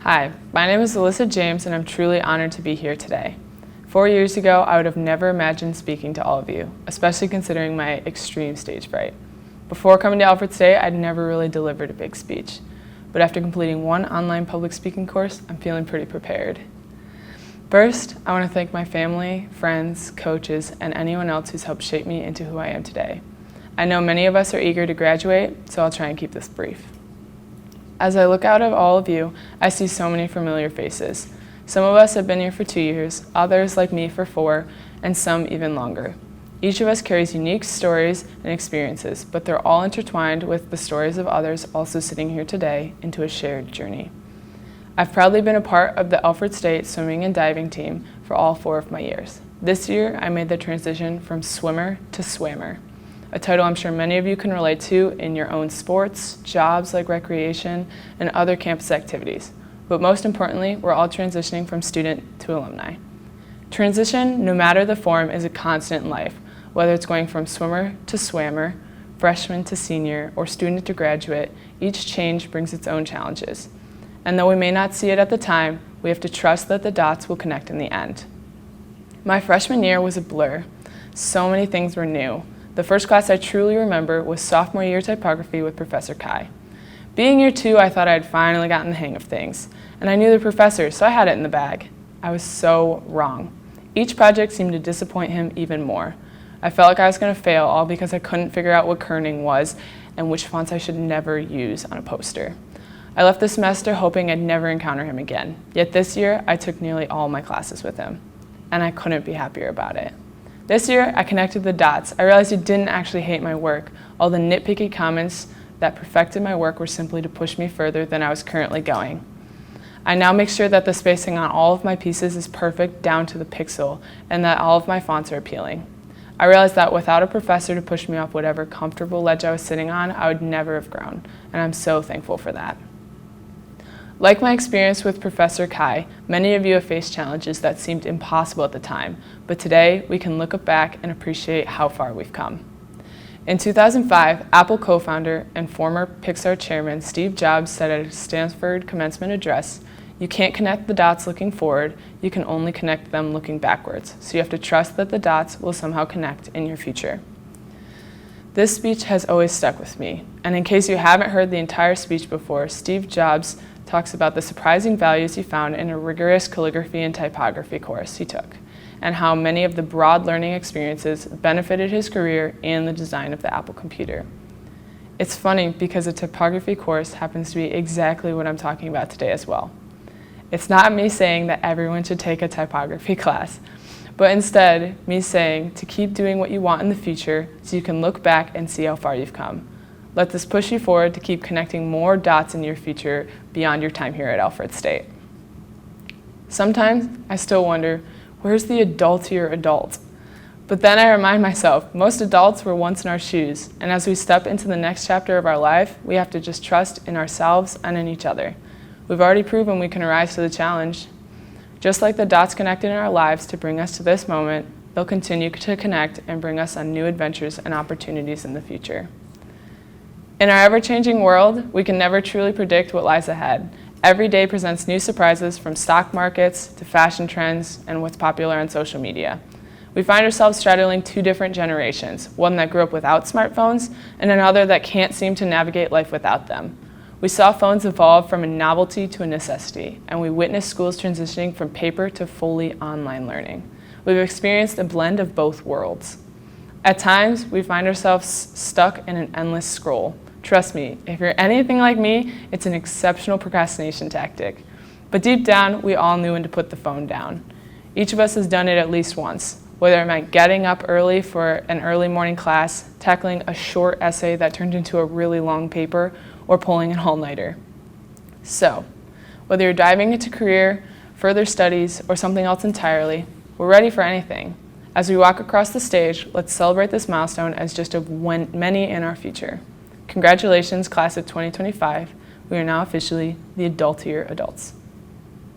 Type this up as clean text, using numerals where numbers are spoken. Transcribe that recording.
Hi, my name is Alyssa James and I'm truly honored to be here today. 4 years ago, I would have never imagined speaking to all of you, especially considering my extreme stage fright. Before coming to Alfred State, I'd never really delivered a big speech. But after completing one online public speaking course, I'm feeling pretty prepared. First, I want to thank my family, friends, coaches, and anyone else who's helped shape me into who I am today. I know many of us are eager to graduate, so I'll try and keep this brief. As I look out at all of you, I see so many familiar faces. Some of us have been here for 2 years, others like me for 4, and some even longer. Each of us carries unique stories and experiences, but they're all intertwined with the stories of others also sitting here today into a shared journey. I've proudly been a part of the Alfred State swimming and diving team for all 4 of my years. This year, I made the transition from swimmer to swammer, a title I'm sure many of you can relate to in your own sports, jobs like recreation, and other campus activities. But most importantly, we're all transitioning from student to alumni. Transition, no matter the form, is a constant in life, whether it's going from swimmer to swammer, freshman to senior, or student to graduate. Each change brings its own challenges. And though we may not see it at the time, we have to trust that the dots will connect in the end. My freshman year was a blur. So many things were new. The first class I truly remember was sophomore year typography with Professor Kai. Being year 2, I thought I had finally gotten the hang of things, and I knew the professor, so I had it in the bag. I was so wrong. Each project seemed to disappoint him even more. I felt like I was going to fail, all because I couldn't figure out what kerning was and which fonts I should never use on a poster. I left the semester hoping I'd never encounter him again, yet this year I took nearly all my classes with him, and I couldn't be happier about it. This year, I connected the dots. I realized he didn't actually hate my work. All the nitpicky comments that perfected my work were simply to push me further than I was currently going. I now make sure that the spacing on all of my pieces is perfect down to the pixel and that all of my fonts are appealing. I realized that without a professor to push me off whatever comfortable ledge I was sitting on, I would never have grown, and I'm so thankful for that. Like my experience with Professor Kai, many of you have faced challenges that seemed impossible at the time, but today we can look back and appreciate how far we've come. In 2005, Apple co-founder and former Pixar chairman Steve Jobs said at a Stanford commencement address, "You can't connect the dots looking forward, you can only connect them looking backwards, so you have to trust that the dots will somehow connect in your future." This speech has always stuck with me, and in case you haven't heard the entire speech before, Steve Jobs talks about the surprising values he found in a rigorous calligraphy and typography course he took, and how many of the broad learning experiences benefited his career and the design of the Apple computer. It's funny because a typography course happens to be exactly what I'm talking about today as well. It's not me saying that everyone should take a typography class, but instead me saying to keep doing what you want in the future so you can look back and see how far you've come. Let this push you forward to keep connecting more dots in your future beyond your time here at Alfred State. Sometimes I still wonder, where's the adultier adult? But then I remind myself, most adults were once in our shoes, and as we step into the next chapter of our life, we have to just trust in ourselves and in each other. We've already proven we can rise to the challenge. Just like the dots connected in our lives to bring us to this moment, they'll continue to connect and bring us on new adventures and opportunities in the future. In our ever-changing world, we can never truly predict what lies ahead. Every day presents new surprises from stock markets to fashion trends and what's popular on social media. We find ourselves straddling 2 different generations, one that grew up without smartphones and another that can't seem to navigate life without them. We saw phones evolve from a novelty to a necessity, and we witnessed schools transitioning from paper to fully online learning. We've experienced a blend of both worlds. At times, we find ourselves stuck in an endless scroll. Trust me, if you're anything like me, it's an exceptional procrastination tactic. But deep down, we all knew when to put the phone down. Each of us has done it at least once, whether it meant getting up early for an early morning class, tackling a short essay that turned into a really long paper, or pulling an all-nighter. So, whether you're diving into career, further studies, or something else entirely, we're ready for anything. As we walk across the stage, let's celebrate this milestone as just of many in our future. Congratulations, class of 2025. We are now officially the adultier adults.